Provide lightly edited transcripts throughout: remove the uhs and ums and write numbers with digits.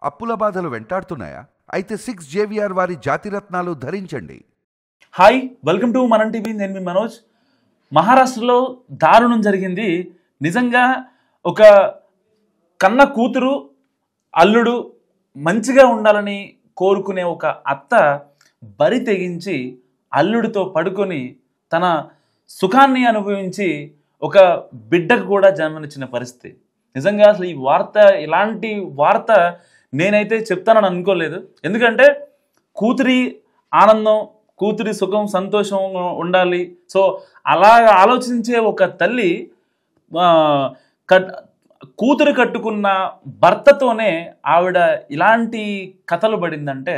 అప్పుల బాధలు వెంటాడుతున్నాయా? అయితే 6 జేవిఆర్ వారి జాతిరత్నాలు ధరించండి. హాయ్, వెల్కమ్ టు మనం టీవీ. నేను మీ మనోజ్. మహారాష్ట్రలో దారుణం జరిగింది. నిజంగా ఒక కన్న కూతురు అల్లుడు మంచిగా ఉండాలని కోరుకునే ఒక అత్త బరి తెగించి అల్లుడితో పడుకొని తన సుఖాన్ని అనుభవించి ఒక బిడ్డకు కూడా జన్మనిచ్చిన పరిస్థితి. నిజంగా అసలు ఈ వార్త, ఇలాంటి వార్త నేనైతే చెప్తానని అనుకోలేదు. ఎందుకంటే కూతురి ఆనందం, కూతురి సుఖం, సంతోషం ఉండాలి. సో అలా ఆలోచించే ఒక తల్లి కూతురు కట్టుకున్న భర్తతోనే ఆవిడ ఇలాంటి కథలు పడిందంటే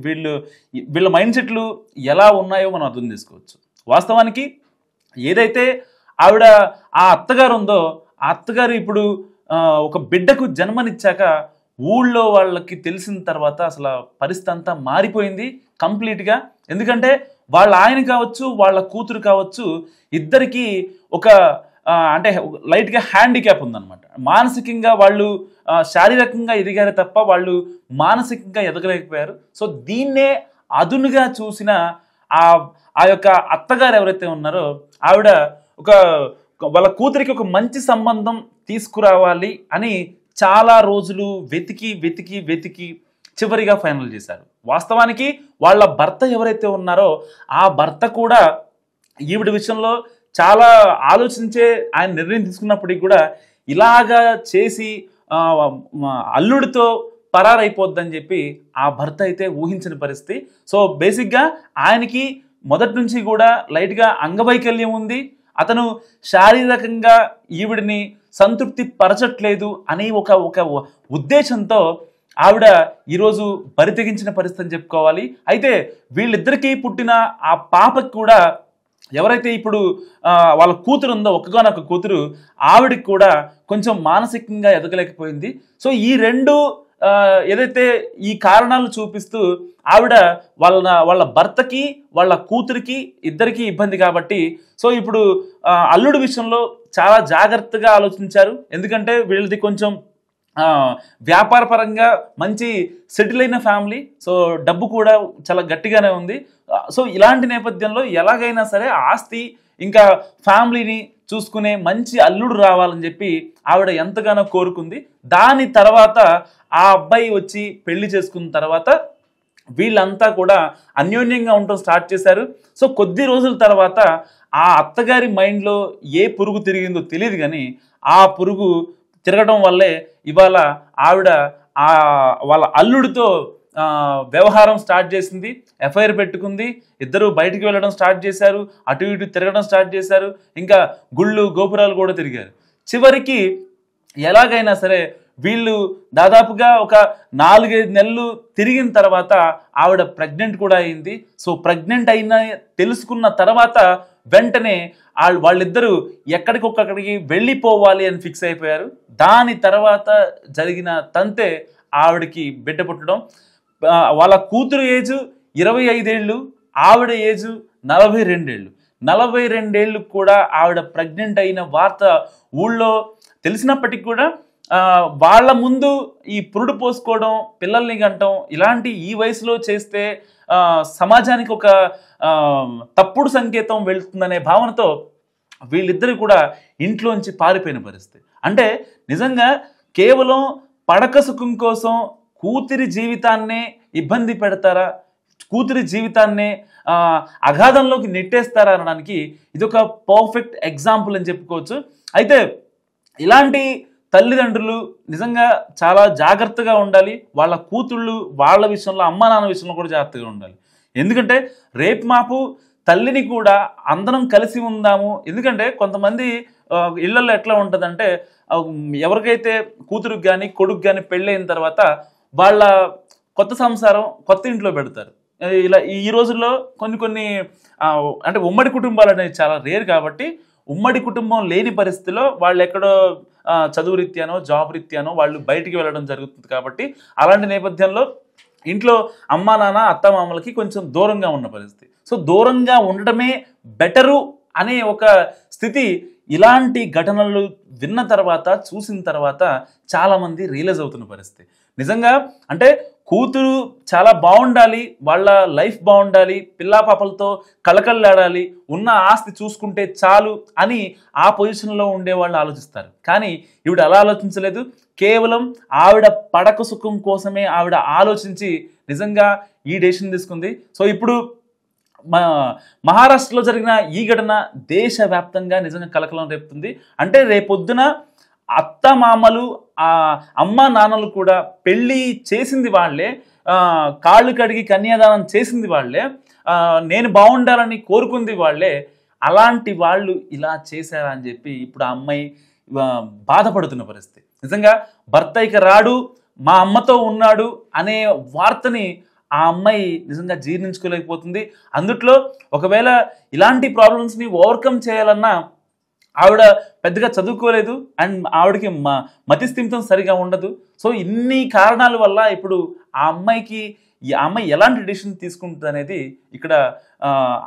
వీళ్ళ మైండ్ సెట్లు ఎలా ఉన్నాయో మనం అర్థం చేసుకోవచ్చు. వాస్తవానికి ఏదైతే ఆవిడ ఆ అత్తగారు ఉందో, ఆ అత్తగారు ఇప్పుడు ఒక బిడ్డకు జన్మనిచ్చాక ఊళ్ళో వాళ్ళకి తెలిసిన తర్వాత అసలు పరిస్థితి అంతా మారిపోయింది కంప్లీట్గా. ఎందుకంటే వాళ్ళ ఆయన కావచ్చు, వాళ్ళ కూతురు కావచ్చు, ఇద్దరికి ఒక అంటే లైట్గా హ్యాండిక్యాప్ ఉందన్నమాట. మానసికంగా వాళ్ళు శారీరకంగా ఎదిగారే తప్ప వాళ్ళు మానసికంగా ఎదగలేకపోయారు. సో దీన్నే అదునుగా చూసిన ఆ యొక్క అత్తగారు ఎవరైతే ఉన్నారో ఆవిడ వాళ్ళ కూతురికి ఒక మంచి సంబంధం తీసుకురావాలి అని చాలా రోజులు వెతికి వెతికి వెతికి చివరిగా ఫైనల్ చేశారు. వాస్తవానికి వాళ్ళ భర్త ఎవరైతే ఉన్నారో ఆ భర్త కూడా ఈవిడ విషయంలో చాలా ఆలోచించే ఆయన నిర్ణయం తీసుకున్నప్పటికీ కూడా ఇలాగా చేసి అల్లుడితో పరారైపోద్దని చెప్పి ఆ భర్త అయితే ఊహించిన పరిస్థితి. సో బేసిక్గా ఆయనకి మొదటి నుంచి కూడా లైట్గా అంగవైకల్యం ఉంది. అతను శారీరకంగా ఈవిడిని సంతృప్తి పరచట్లేదు అని ఒక ఉద్దేశంతో ఆవిడ ఈరోజు బరితెగించిన పరిస్థితి అని చెప్పుకోవాలి. అయితే వీళ్ళిద్దరికీ పుట్టిన ఆ పాపకి కూడా ఎవరైతే ఇప్పుడు వాళ్ళ కూతురు ఉందో, ఒక్కగానొక్క కూతురు, ఆవిడికి కూడా కొంచెం మానసికంగా ఎదగలేకపోయింది. సో ఈ రెండు ఏదైతే ఈ కారణాలు చూపిస్తూ ఆవిడ వాళ్ళ భర్తకి వాళ్ళ కూతురికి ఇద్దరికి ఇబ్బంది కాబట్టి సో ఇప్పుడు అల్లుడి విషయంలో చాలా జాగ్రత్తగా ఆలోచించారు. ఎందుకంటే వీళ్ళది కొంచెం వ్యాపార పరంగా మంచి సెటిల్ అయిన ఫ్యామిలీ. సో డబ్బు కూడా చాలా గట్టిగానే ఉంది. సో ఇలాంటి నేపథ్యంలో ఎలాగైనా సరే ఆస్తి ఇంకా ఫ్యామిలీని చూసుకునే మంచి అల్లుడు రావాలని చెప్పి ఆవిడ ఎంతగానో కోరుకుంది. దాని తర్వాత ఆ అబ్బాయి వచ్చి పెళ్లి చేసుకున్న తర్వాత వీళ్ళంతా కూడా అన్యోన్యంగా ఉండటం స్టార్ట్ చేశారు. సో కొద్ది రోజుల తర్వాత ఆ అత్తగారి మైండ్లో ఏ పురుగు తిరిగిందో తెలియదు, కానీ ఆ పురుగు తిరగడం వల్లే ఇవాళ ఆవిడ వాళ్ళ అల్లుడితో వ్యవహారం స్టార్ట్ చేసింది. ఎఫ్ఐఆర్ పెట్టుకుంది. ఇద్దరు బయటికి వెళ్ళడం స్టార్ట్ చేశారు, అటు ఇటు తిరగడం స్టార్ట్ చేశారు, ఇంకా గుళ్ళు గోపురాలు కూడా తిరిగారు. చివరికి ఎలాగైనా సరే వీళ్ళు దాదాపుగా ఒక 4-5 నెలలు తిరిగిన తర్వాత ఆవిడ ప్రెగ్నెంట్ కూడా అయింది. సో ప్రెగ్నెంట్ అయిన తెలుసుకున్న తర్వాత వెంటనే వాళ్ళిద్దరూ ఎక్కడికొక్కడికి వెళ్ళిపోవాలి అని ఫిక్స్ అయిపోయారు. దాని తర్వాత జరిగిన తంతే ఆవిడకి బిడ్డ పుట్టడం. వాళ్ళ కూతురు ఏజు 25 ఏళ్ళు, ఆవిడ ఏజు 42 ఏళ్ళు. 42 ఏళ్ళు కూడా ఆవిడ ప్రెగ్నెంట్ అయిన వార్త ఊళ్ళో తెలిసినప్పటికీ కూడా వాళ్ళ ముందు ఈ పురుడు పోసుకోవడం, పిల్లల్ని గంటం ఇలాంటి ఈ వయసులో చేస్తే సమాజానికి ఒక తప్పుడు సంకేతం వెళ్తుందనే భావనతో వీళ్ళిద్దరు కూడా ఇంట్లోంచి పారిపోయిన పరిస్థితి. అంటే నిజంగా కేవలం పడక సుఖం కోసం కూతురి జీవితాన్నే ఇబ్బంది పెడతారా, కూతురి జీవితాన్నే అగాధంలోకి నెట్టేస్తారా అనడానికి ఇది ఒక పర్ఫెక్ట్ ఎగ్జాంపుల్ అని చెప్పుకోవచ్చు. అయితే ఇలాంటి తల్లిదండ్రులు నిజంగా చాలా జాగ్రత్తగా ఉండాలి. వాళ్ళ కూతుళ్ళు వాళ్ళ విషయంలో, అమ్మా నాన్న విషయంలో కూడా జాగ్రత్తగా ఉండాలి. ఎందుకంటే రేపు మాపు తల్లిని కూడా అందరం కలిసి ఉందాము. ఎందుకంటే కొంతమంది ఇళ్లలో ఎట్లా ఉంటుందంటే ఎవరికైతే కూతురుకి కానీ కొడుకు కానీ పెళ్ళైన తర్వాత వాళ్ళ కొత్త సంసారం కొత్త ఇంట్లో పెడతారు. ఇలా ఈ రోజుల్లో కొన్ని అంటే ఉమ్మడి కుటుంబాలు అనేవి చాలా రేర్ కాబట్టి ఉమ్మడి కుటుంబం లేని పరిస్థితిలో వాళ్ళు ఎక్కడో చదువు రీత్యానో జాబ్ రీత్యానో వాళ్ళు బయటికి వెళ్ళడం జరుగుతుంది. కాబట్టి అలాంటి నేపథ్యంలో ఇంట్లో అమ్మా నాన్న అత్తమామలకి కొంచెం దూరంగా ఉన్న పరిస్థితి. సో దూరంగా ఉండటమే బెటరు అనే ఒక స్థితి ఇలాంటి ఘటనలు విన్న తర్వాత, చూసిన తర్వాత చాలామంది రియలైజ్ అవుతున్న పరిస్థితి. నిజంగా అంటే కూతురు చాలా బాగుండాలి, వాళ్ళ లైఫ్ బాగుండాలి, పిల్లా పాపలతో కళకళలాడాలి, ఉన్న ఆస్తి చూసుకుంటే చాలు అని ఆ పొజిషన్లో ఉండే వాళ్ళు ఆలోచిస్తారు. కానీ ఈవిడ అలా ఆలోచించలేదు. కేవలం ఆవిడ పడక సుఖం కోసమే ఆవిడ ఆలోచించి నిజంగా ఈ డెసిషన్ తీసుకుంది. సో ఇప్పుడు మహారాష్ట్రలో జరిగిన ఈ ఘటన దేశవ్యాప్తంగా నిజంగా కలకలం రేపుతుంది. అంటే రేపొద్దున అత్త మామలు అమ్మ నాన్నలు కూడా పెళ్ళి చేసింది వాళ్ళే, కాళ్ళు కడిగి కన్యాదానం చేసింది వాళ్ళే, నేను బాగుండాలని కోరుకుంది వాళ్ళే. అలాంటి వాళ్ళు ఇలా చేశారా అని చెప్పి ఇప్పుడు ఆ అమ్మాయి బాధపడుతున్న పరిస్థితి. నిజంగా భర్త ఇక రాడు, మా అమ్మతో ఉన్నాడు అనే వార్తని ఆ అమ్మాయి నిజంగా జీర్ణించుకోలేకపోతుంది. అందుట్లో ఒకవేళ ఇలాంటి ప్రాబ్లమ్స్ని ఓవర్కమ్ చేయాలన్నా ఆవిడ పెద్దగా చదువుకోలేదు అండ్ ఆవిడకి మతిస్థిమితం సరిగా ఉండదు. సో ఇన్ని కారణాల వల్ల ఇప్పుడు ఆ అమ్మాయి ఎలాంటి డిసిషన్ తీసుకుంటుంది అనేది ఇక్కడ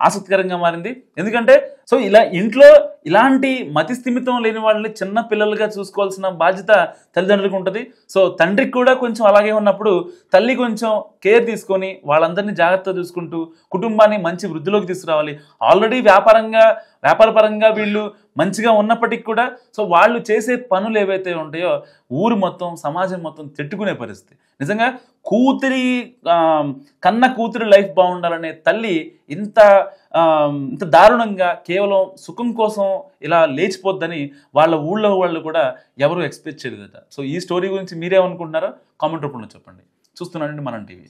ఆసక్తికరంగా మారింది. ఎందుకంటే సో ఇలా ఇంట్లో ఇలాంటి మతిస్థిమితం లేని వాళ్ళని చిన్న పిల్లలుగా చూసుకోవాల్సిన బాధ్యత తల్లిదండ్రులకు ఉంటుంది. సో తండ్రికి కూడా కొంచెం అలాగే ఉన్నప్పుడు తల్లి కొంచెం కేర్ తీసుకొని వాళ్ళందరినీ జాగ్రత్తగా చూసుకుంటూ కుటుంబాన్ని మంచి వృద్ధిలోకి తీసుకురావాలి. ఆల్రెడీ వ్యాపారపరంగా వీళ్ళు మంచిగా ఉన్నప్పటికీ కూడా సో వాళ్ళు చేసే పనులు ఏవైతే ఉంటాయో ఊరు మొత్తం సమాజం మొత్తం తిట్టుకునే పరిస్థితి. నిజంగా కన్న కూతురి లైఫ్ బాగుండాలనే తల్లి ఇంత దారుణంగా కేవలం సుఖం కోసం ఇలా లేచిపోద్దని వాళ్ళ ఊళ్ళో వాళ్ళు కూడా ఎవరు ఎక్స్పెక్ట్ చేయలేదట. సో ఈ స్టోరీ గురించి మీరేమనుకుంటున్నారో కామెంట్ రూపంలో చెప్పండి. చూస్తున్నానండి మనం టీవీ.